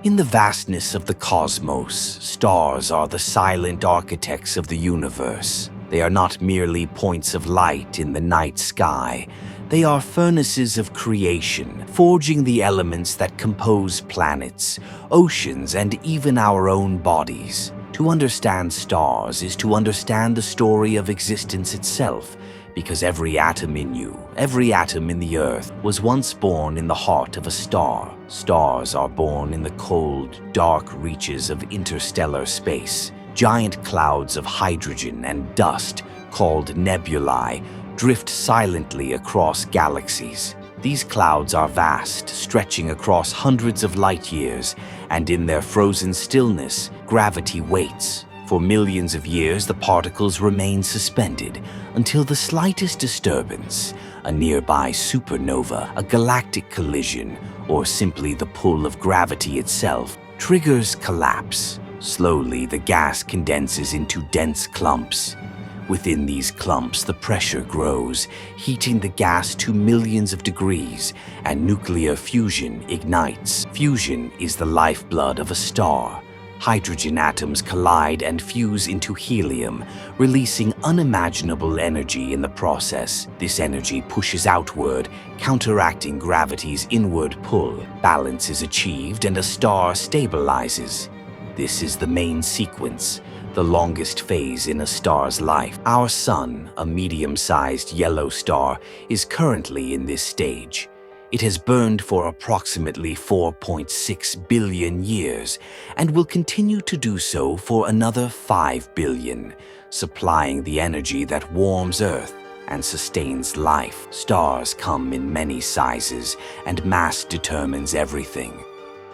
In the vastness of the cosmos, stars are the silent architects of the universe. They are not merely points of light in the night sky. They are furnaces of creation, forging the elements that compose planets, oceans, and even our own bodies. To understand stars is to understand the story of existence itself, because every atom in you, every atom in the earth, was once born in the heart of a star. Stars are born in the cold, dark reaches of interstellar space. Giant clouds of hydrogen and dust, called nebulae, drift silently across galaxies. These clouds are vast, stretching across hundreds of light years, and in their frozen stillness, gravity waits. For millions of years, the particles remain suspended until the slightest disturbance, a nearby supernova, a galactic collision, or simply the pull of gravity itself, triggers collapse. Slowly, the gas condenses into dense clumps. Within these clumps, the pressure grows, heating the gas to millions of degrees, and nuclear fusion ignites. Fusion is the lifeblood of a star. Hydrogen atoms collide and fuse into helium, releasing unimaginable energy in the process. This energy pushes outward, counteracting gravity's inward pull. Balance is achieved and a star stabilizes. This is the main sequence, the longest phase in a star's life. Our Sun, a medium-sized yellow star, is currently in this stage. It has burned for approximately 4.6 billion years and will continue to do so for another 5 billion, supplying the energy that warms Earth and sustains life. Stars come in many sizes, and mass determines everything.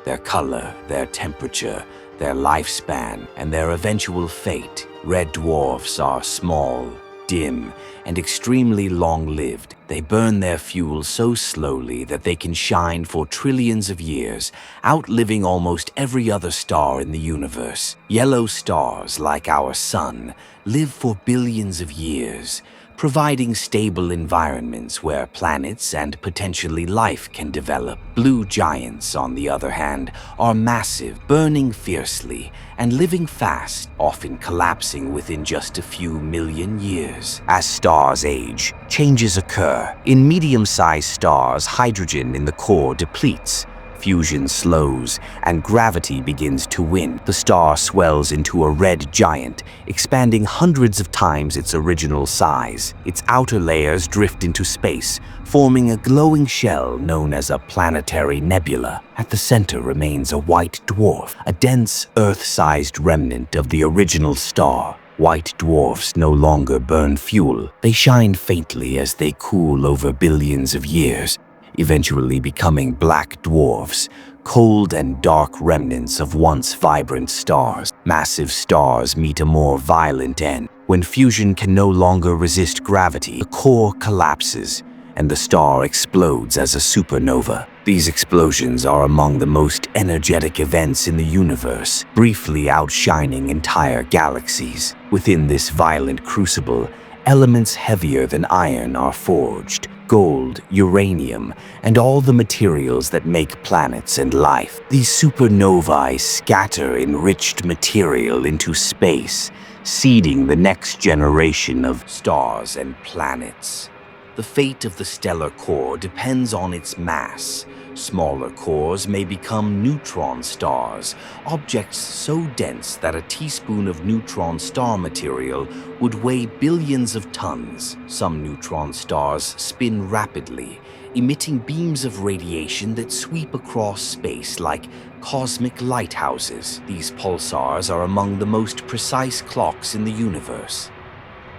Their color, their temperature, their lifespan, and their eventual fate. Red dwarfs are small, dim, and extremely long-lived. They burn their fuel so slowly that they can shine for trillions of years, outliving almost every other star in the universe. Yellow stars, like our Sun, live for billions of years, providing stable environments where planets and potentially life can develop. Blue giants, on the other hand, are massive, burning fiercely, and living fast, often collapsing within just a few million years. As stars age, changes occur. In medium-sized stars, hydrogen in the core depletes. Fusion slows, and gravity begins to win. The star swells into a red giant, expanding hundreds of times its original size. Its outer layers drift into space, forming a glowing shell known as a planetary nebula. At the center remains a white dwarf, a dense, Earth-sized remnant of the original star. White dwarfs no longer burn fuel. They shine faintly as they cool over billions of years, eventually becoming black dwarfs, cold and dark remnants of once vibrant stars. Massive stars meet a more violent end. When fusion can no longer resist gravity, the core collapses, and the star explodes as a supernova. These explosions are among the most energetic events in the universe, briefly outshining entire galaxies. Within this violent crucible, elements heavier than iron are forged. Gold, uranium, and all the materials that make planets and life. These supernovae scatter enriched material into space, seeding the next generation of stars and planets. The fate of the stellar core depends on its mass. Smaller cores may become neutron stars, objects so dense that a teaspoon of neutron star material would weigh billions of tons. Some neutron stars spin rapidly, emitting beams of radiation that sweep across space like cosmic lighthouses. These pulsars are among the most precise clocks in the universe.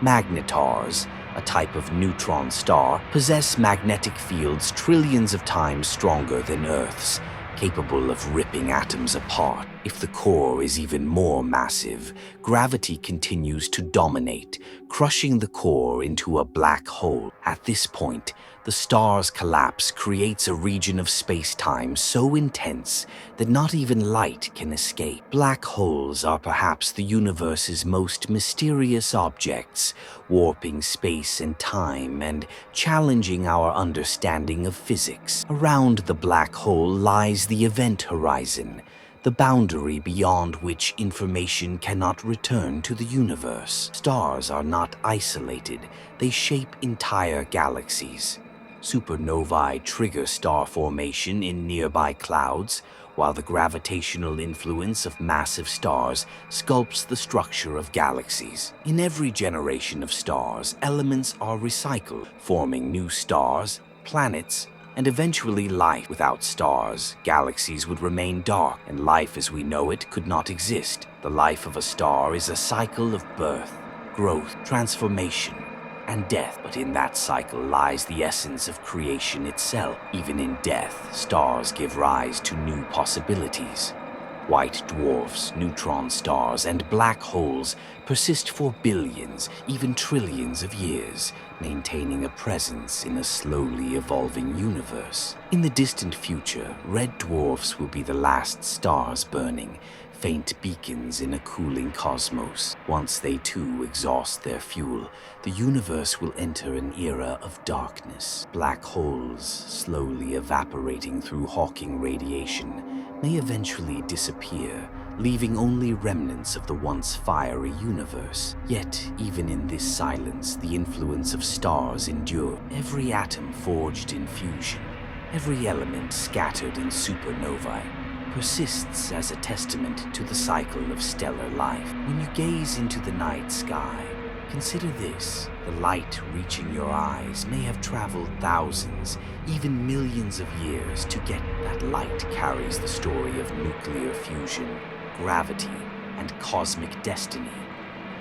Magnetars, a type of neutron star, possess magnetic fields trillions of times stronger than Earth's, capable of ripping atoms apart. If the core is even more massive, gravity continues to dominate, crushing the core into a black hole. At this point, the star's collapse creates a region of space-time so intense that not even light can escape. Black holes are perhaps the universe's most mysterious objects, warping space and time and challenging our understanding of physics. Around the black hole lies the event horizon, the boundary beyond which information cannot return to the universe. Stars are not isolated, they shape entire galaxies. Supernovae trigger star formation in nearby clouds, while the gravitational influence of massive stars sculpts the structure of galaxies. In every generation of stars, elements are recycled, forming new stars, planets, and eventually life. Without stars, galaxies would remain dark, and life as we know it could not exist. The life of a star is a cycle of birth, growth, transformation, and death. But in that cycle lies the essence of creation itself. Even in death, stars give rise to new possibilities. White dwarfs, neutron stars, and black holes persist for billions, even trillions of years, maintaining a presence in a slowly evolving universe. In the distant future, red dwarfs will be the last stars burning, faint beacons in a cooling cosmos. Once they too exhaust their fuel, the universe will enter an era of darkness. Black holes, slowly evaporating through Hawking radiation, may eventually disappear, leaving only remnants of the once fiery universe. Yet, even in this silence, the influence of stars endure. Every atom forged in fusion, every element scattered in supernovae, persists as a testament to the cycle of stellar life. When you gaze into the night sky, consider this: the light reaching your eyes may have traveled thousands, even millions of years to get. That light carries the story of nuclear fusion, gravity, and cosmic destiny.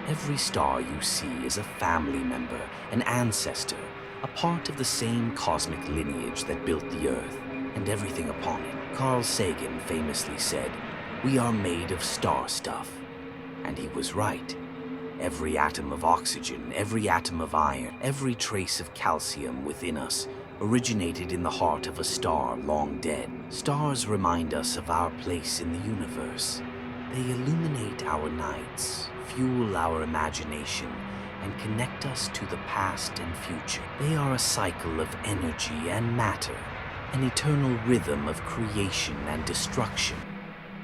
Every star you see is a family member, an ancestor, a part of the same cosmic lineage that built the Earth and everything upon it. Carl Sagan famously said, "We are made of star stuff." And he was right. Every atom of oxygen, every atom of iron, every trace of calcium within us originated in the heart of a star long dead. Stars remind us of our place in the universe. They illuminate our nights, fuel our imagination, and connect us to the past and future. They are a cycle of energy and matter, an eternal rhythm of creation and destruction,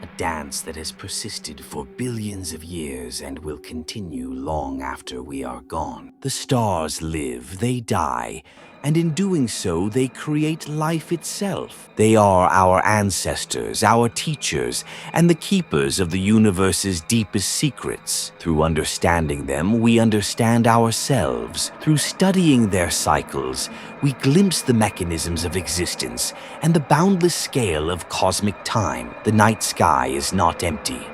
a dance that has persisted for billions of years and will continue long after we are gone. The stars live, they die, and in doing so, they create life itself. They are our ancestors, our teachers, and the keepers of the universe's deepest secrets. Through understanding them, we understand ourselves. Through studying their cycles, we glimpse the mechanisms of existence and the boundless scale of cosmic time. The night sky is not empty.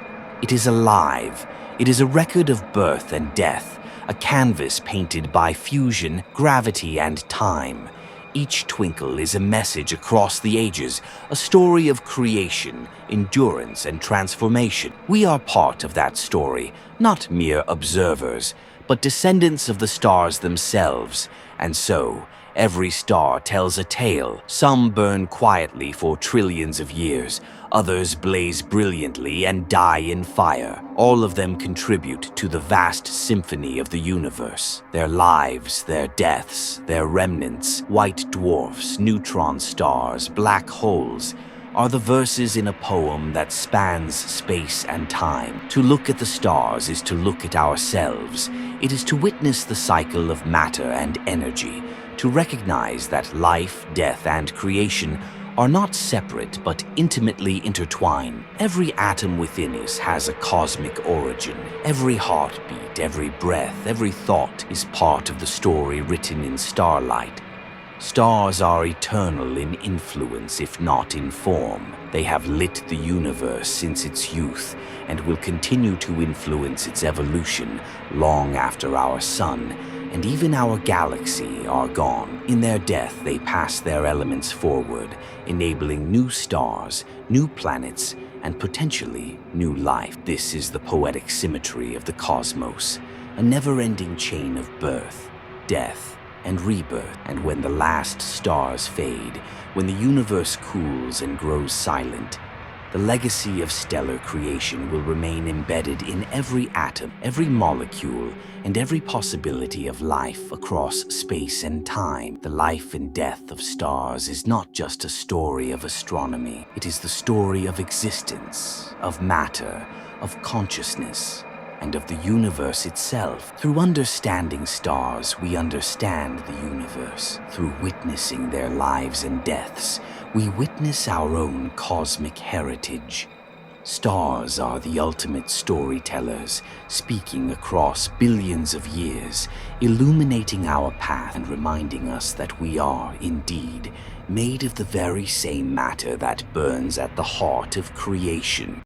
It is alive. It is a record of birth and death, a canvas painted by fusion, gravity, and time. Each twinkle is a message across the ages, a story of creation, endurance, and transformation. We are part of that story, not mere observers, but descendants of the stars themselves. And so, every star tells a tale. Some burn quietly for trillions of years, others blaze brilliantly and die in fire. All of them contribute to the vast symphony of the universe. Their lives, their deaths, their remnants, white dwarfs, neutron stars, black holes, are the verses in a poem that spans space and time. To look at the stars is to look at ourselves. It is to witness the cycle of matter and energy, to recognize that life, death, and creation are not separate but intimately intertwined. Every atom within us has a cosmic origin. Every heartbeat, every breath, every thought is part of the story written in starlight. Stars are eternal in influence, if not in form. They have lit the universe since its youth and will continue to influence its evolution long after our sun and even our galaxy are gone. In their death, they pass their elements forward, enabling new stars, new planets, and potentially new life. This is the poetic symmetry of the cosmos, a never-ending chain of birth, death, and rebirth. And when the last stars fade, when the universe cools and grows silent, The legacy of stellar creation will remain embedded in every atom, every molecule, and every possibility of life across space and time. The life and death of stars is not just a story of astronomy. It is the story of existence, of matter, of consciousness, and of the universe itself. Through understanding stars, we understand the universe. Through witnessing their lives and deaths, we witness our own cosmic heritage. Stars are the ultimate storytellers, speaking across billions of years, illuminating our path and reminding us that we are, indeed, made of the very same matter that burns at the heart of creation.